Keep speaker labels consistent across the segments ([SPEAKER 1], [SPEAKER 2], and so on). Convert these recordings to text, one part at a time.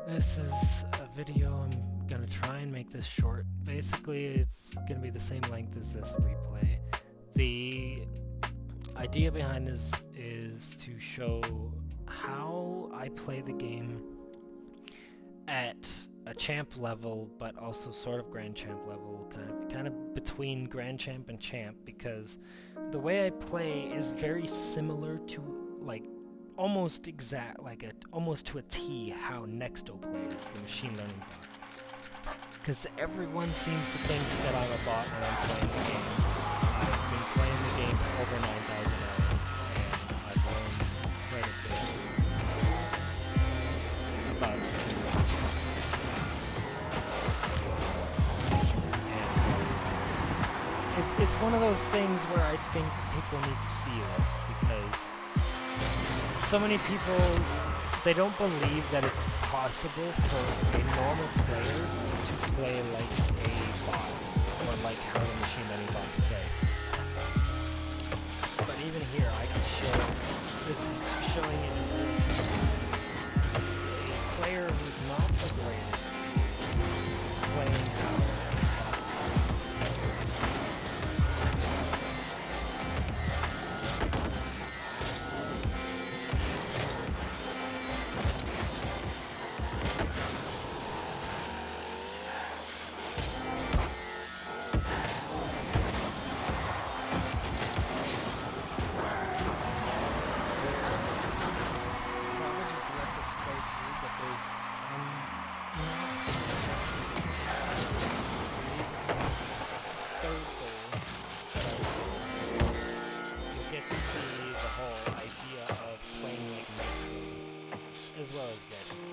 [SPEAKER 1] This is a video. I'm gonna try and make this short. Basically, it's gonna be the same length as this replay. The idea behind this is to show how I play the game at a champ level, but also sort of grand champ level, kind of between grand champ and champ, because the way I play is very similar to, like, almost to a T how Nexto plays, the machine learning bot. Because everyone seems to think that I'm a bot when I'm playing the game. I've been playing the game for over 9,000 hours, and I've learned quite a bit about it. It's one of those things where I think people need to see this, because so many people, they don't believe that it's possible for a normal player to play like a bot, or like how the machine learning bots play. But even here, I can show, this is showing it in real time. A player who's not the greatest playing how as well as this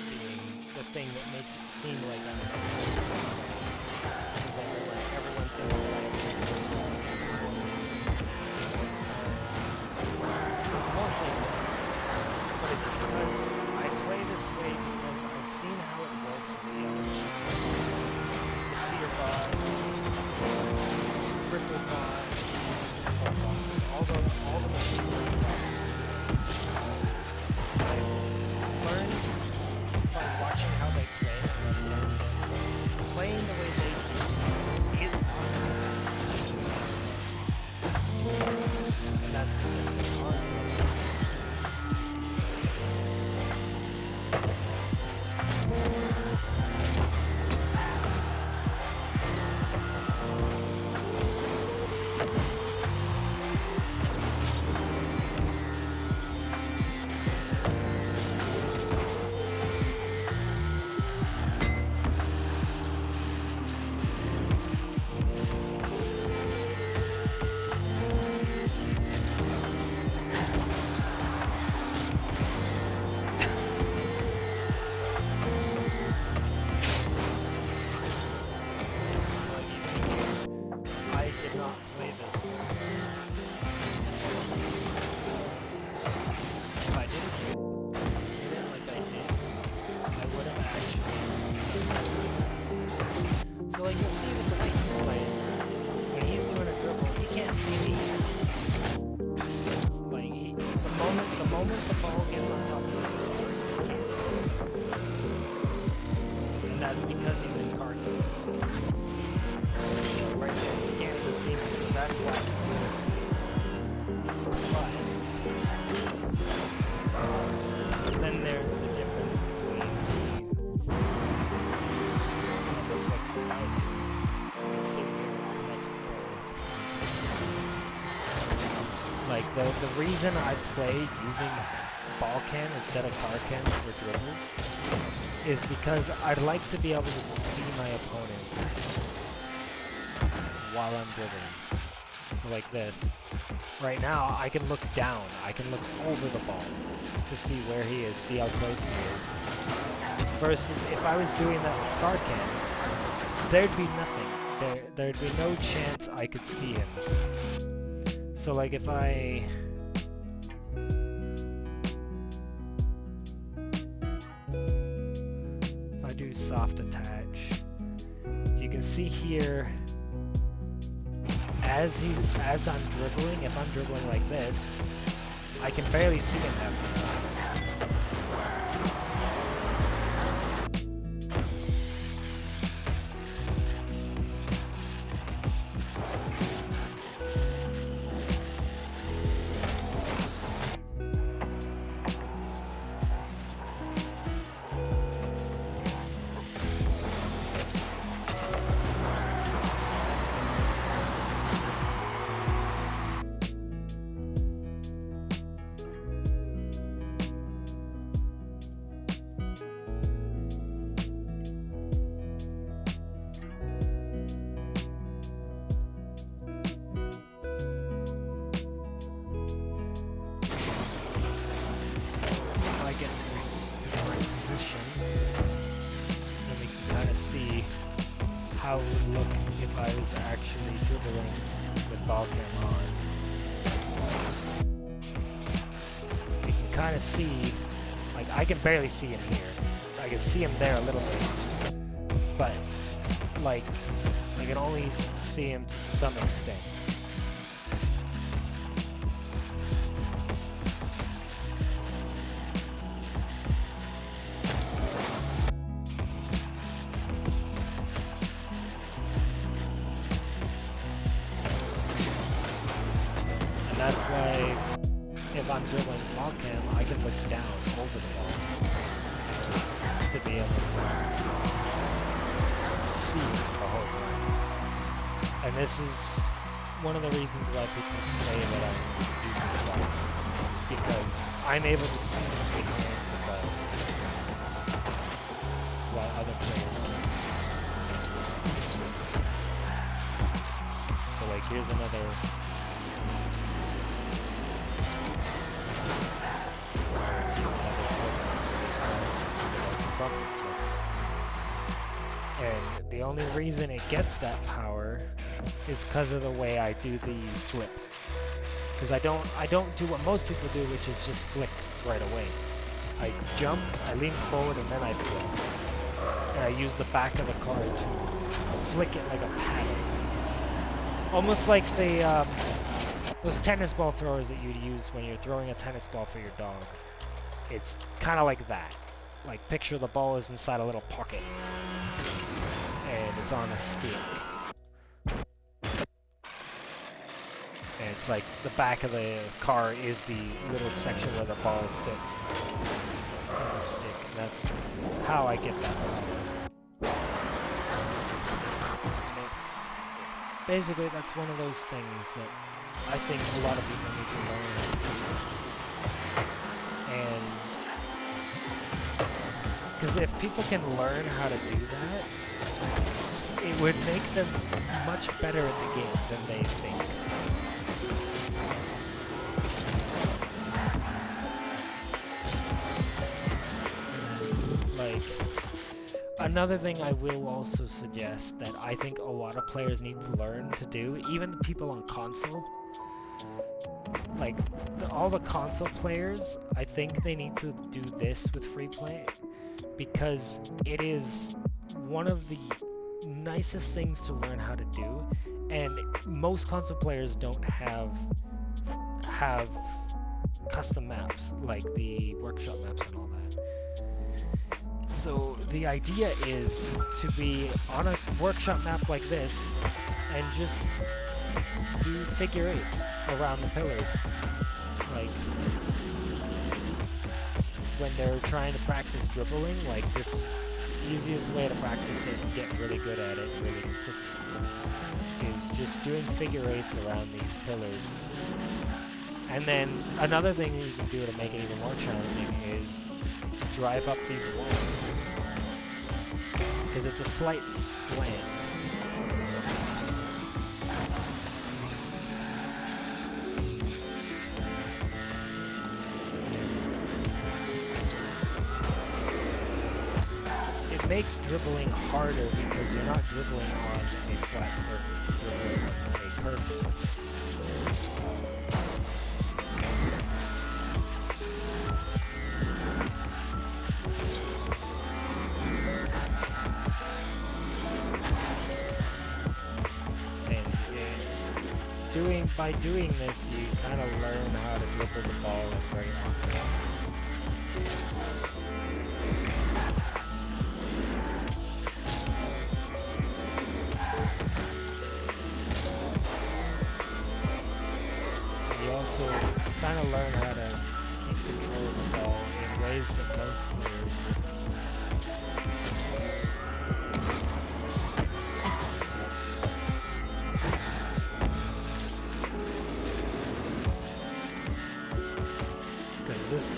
[SPEAKER 1] being the thing that makes it seem like I'm because everyone thinks that I'm it's mostly but it's because I play this way because I've seen how it works with the other machines. The seer bot, ripple bot, tempo bot, all the machine learning bots. Watching how they play, playing the way they do is possible. And that's the thing. It's hard. So like you'll see with the way he plays, when he's doing a dribble, he can't see me. Like the moment the ball gets on top of his court, he can't see. And that's because he's in card game. So right there, he can't even see me, so that's why he plays. But then there's the difference between like the reason I play using ball cam instead of card cam for dribbles is because I'd like to be able to see my opponent while I'm dribbling. So like this. Right now I can look down, I can look over the ball to see where he is, see how close he is. Versus if I was doing that with card cam, there'd be nothing. There'd be no chance I could see him. So like if I do soft attach, you can see here as I'm dribbling, if I'm dribbling like this, I can barely see him half the time. get this to the right position, then we can kind of see how it would look if I was actually dribbling with ball cam on. You can kind of see, like, I can barely see him here. I can see him there a little bit, but like I can only see him to some extent. And that's why if I'm dribbling ball cam, I can look down over the ball to be able to see the whole time. And this is one of the reasons why people say that I'm using the ball, because I'm able to see behind the ball while other players can't. So like here's another and the only reason it gets that power is because of the way I do the flip. Because I don't do what most people do, which is just flick right away. I jump, I lean forward, and then I flip. And I use the back of the car to flick it like a paddle. Almost like the those tennis ball throwers that you'd use when you're throwing a tennis ball for your dog. It's kind of like that. Like, picture the ball is inside a little pocket, and it's on a stick. And it's like the back of the car is the little section where the ball sits on the stick. And that's how I get that power. Basically, that's one of those things that I think a lot of people need to learn. And because if people can learn how to do that, it would make them much better at the game than they think. Like, another thing I will also suggest that I think a lot of players need to learn to do, even the people on console, like all the console players, I think they need to do this with free play, because it is one of the nicest things to learn how to do, and most console players don't have custom maps like the workshop maps and all that. So the idea is to be on a workshop map like this and just do figure eights around the pillars. Like when they're trying to practice dribbling, like this easiest way to practice it and get really good at it really consistently is just doing figure eights around these pillars. And then another thing that you can do to make it even more challenging is drive up these walls, because it's a slight slant. It makes dribbling harder because you're not dribbling on a flat surface, you're dribbling on a curved surface. By doing this, you kind of learn how to dribble the ball very often. You also kind of learn how to keep control of the ball in ways that most players do.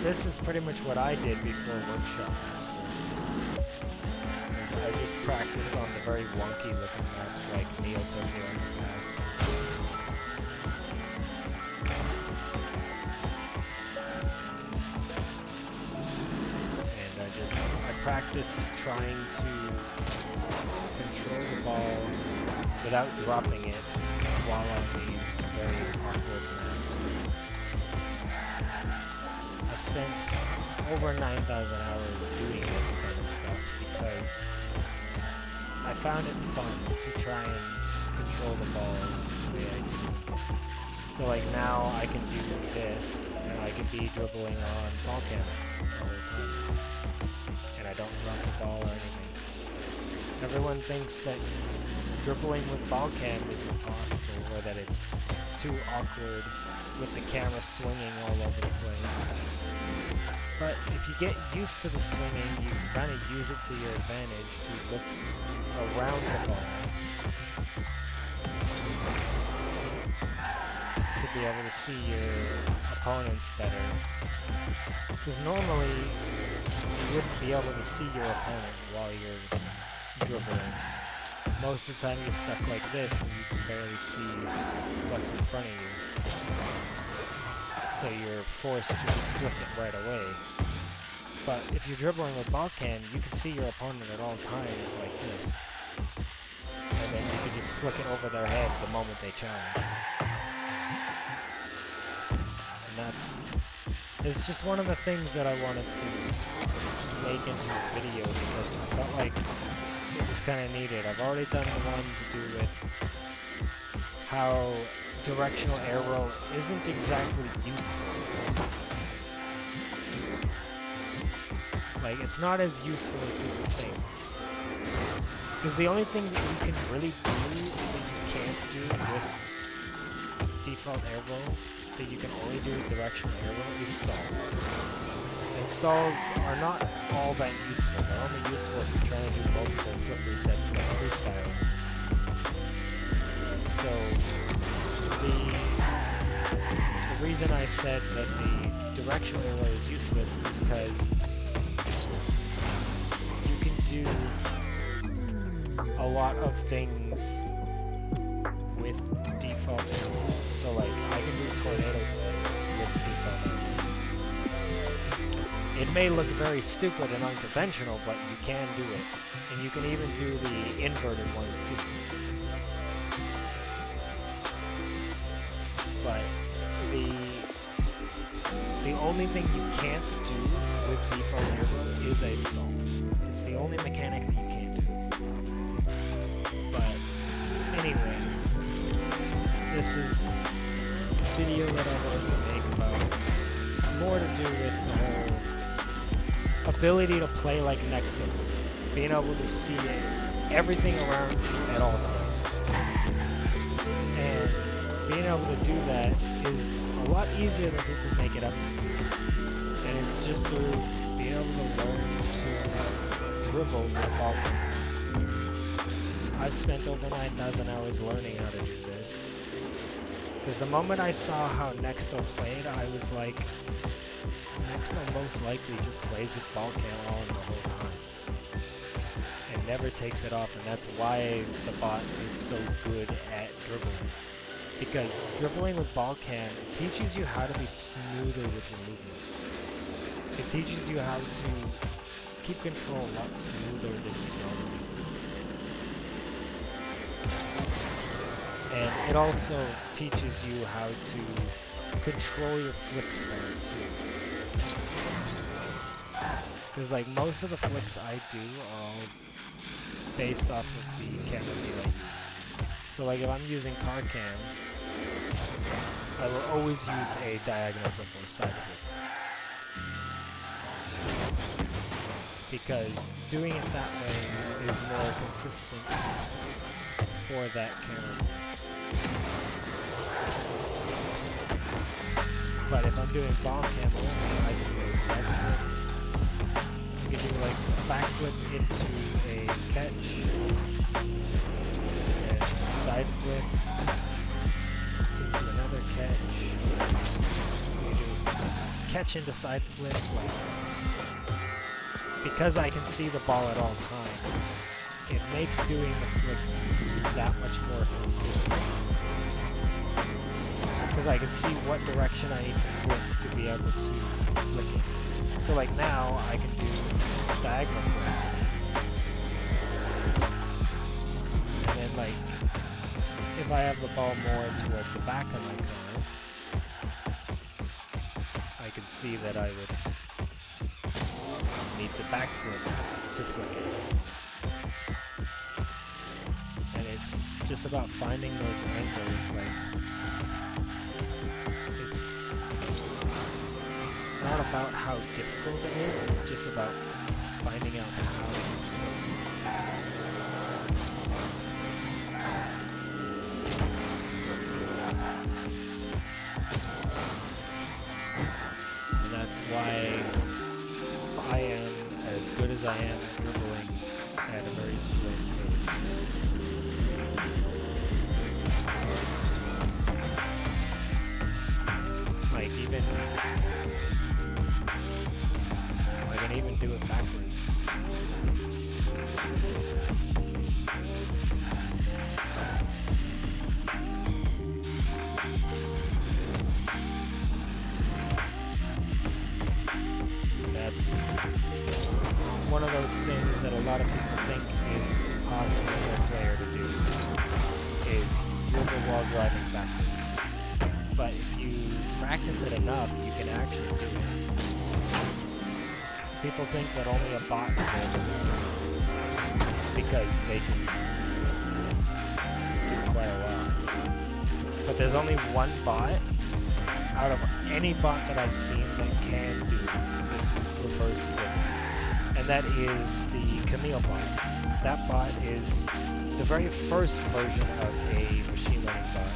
[SPEAKER 1] This is pretty much what I did before workshop maps. I just practiced on the very wonky looking maps like Neo Tokyo in the past. practice trying to control the ball without dropping it while on these very awkward maps. I've spent over 9,000 hours doing this kind of stuff because I found it fun to try and control the ball the way I do. So like now I can do this, and I can be dribbling on ball cam all the time. And I don't drop the ball or anything. Everyone thinks that dribbling with ball cam is impossible, or that it's too awkward with the camera swinging all over the place. But if you get used to the swinging, you can kind of use it to your advantage to look around the ball. To be able to see your opponents better. Because normally, you wouldn't be able to see your opponent while you're dribbling. Most of the time you're stuck like this and you can barely see what's in front of you. So you're forced to just flip it right away. But if you're dribbling with ball cam, you can see your opponent at all times like this. And then you can just flick it over their head the moment they challenge. And it's just one of the things that I wanted to make into a video because I felt like it was kind of needed. I've already done the one to do with how directional arrow isn't exactly useful. Like, it's not as useful as people think. Because the only thing that you can really do that you can't do with default arrow, that you can only do with directional arrow, is stalls. And stalls are not all that useful. They're only useful if you're trying to do multiple flip resets like freestyle. So, the reason I said that the directional arrow is useless is because you can do a lot of things with default arrow. So like, I can do tornado spins with default arrow. It may look very stupid and unconventional, but you can do it. And you can even do the inverted one too. But the only thing you can't do with default arrow is a stall. It's the only mechanic that you can't do. But anyways, this is a video that I wanted to make about more to do with the whole ability to play like nexto, being able to see everything around you at all times. And being able to do that is a lot easier than people make it up to be. And it's just through being able to learn to dribble with a ball. I've spent over 9,000 hours learning how to do this. Because the moment I saw how nexto played, I was like, nexto most likely just plays with ball cam on the whole time. And never takes it off, and that's why the bot is so good at dribbling. Because dribbling with ball cam teaches you how to be smoother with your movements. It teaches you how to keep control a lot smoother than you normally do. And it also teaches you how to control your flicks better too. Because like most of the flicks I do are all based off of the camera view I use. So like if I'm using car cam, I will always use a diagonal flip or side flip. Because doing it that way is more consistent for that camera. But if I'm doing ball cam only, I can do a side flip. I can do like a backflip into a catch, and side flip into another catch. You do catch into side flip, like, because I can see the ball at all times, it makes doing the flicks that much more consistent. Because I can see what direction I need to flip to be able to flick it. So like now I can do diagonal flip. And then like if I have the ball more towards the back of my car, I can see that I would need to backflip to flick it. And it's just about finding those angles, like it's not about how difficult it is, it's just about finding out how. And that's why I am as good as I am at dribbling at a very slow pace. Like even I can even do it backwards. That's one of those things that a lot of people think is impossible for a player to do, is dribble while driving backwards. But if you practice it enough, you can actually do it. People think that only a bot is able to do it because they can do quite a lot. But there's only one bot out of any bot that I've seen that can do the reverse dribble. And that is the Camille bot. That bot is the very first version of a machine learning bot.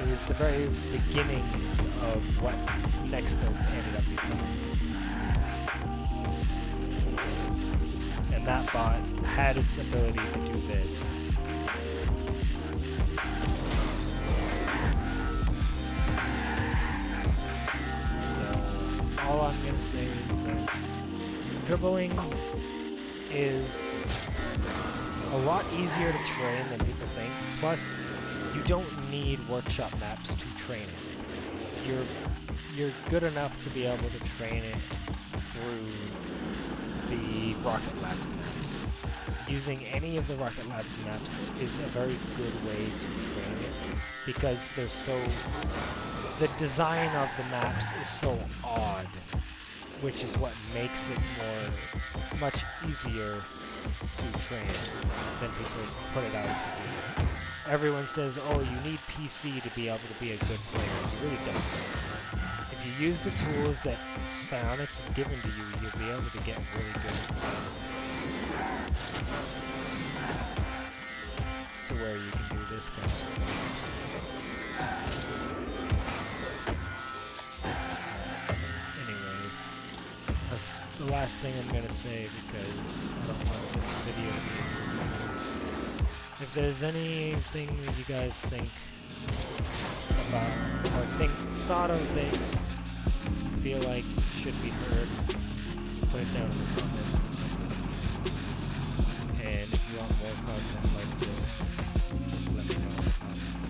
[SPEAKER 1] It was the very beginnings of what Nexto ended up becoming. And that bot had its ability to do this. So, all I'm going to say is that dribbling is a lot easier to train than people think. Plus, you don't need workshop maps to train it. You're good enough to be able to train it through the Rocket Labs maps. Using any of the Rocket Labs maps is a very good way to train it because they're so... the design of the maps is so odd, which is what makes it much easier to train than people put it out to be. Everyone says, oh, you need PC to be able to be a good player. You really don't. If you use the tools that Psionics has given to you, you'll be able to get really good at playing. To where you can do this kind of stuff. Anyways, that's the last thing I'm going to say because I don't want this video to be... If there's anything that you guys think about, or thought of that you feel like should be heard, put it down in the comments or something. And if you want more content like this, let me know in the comments.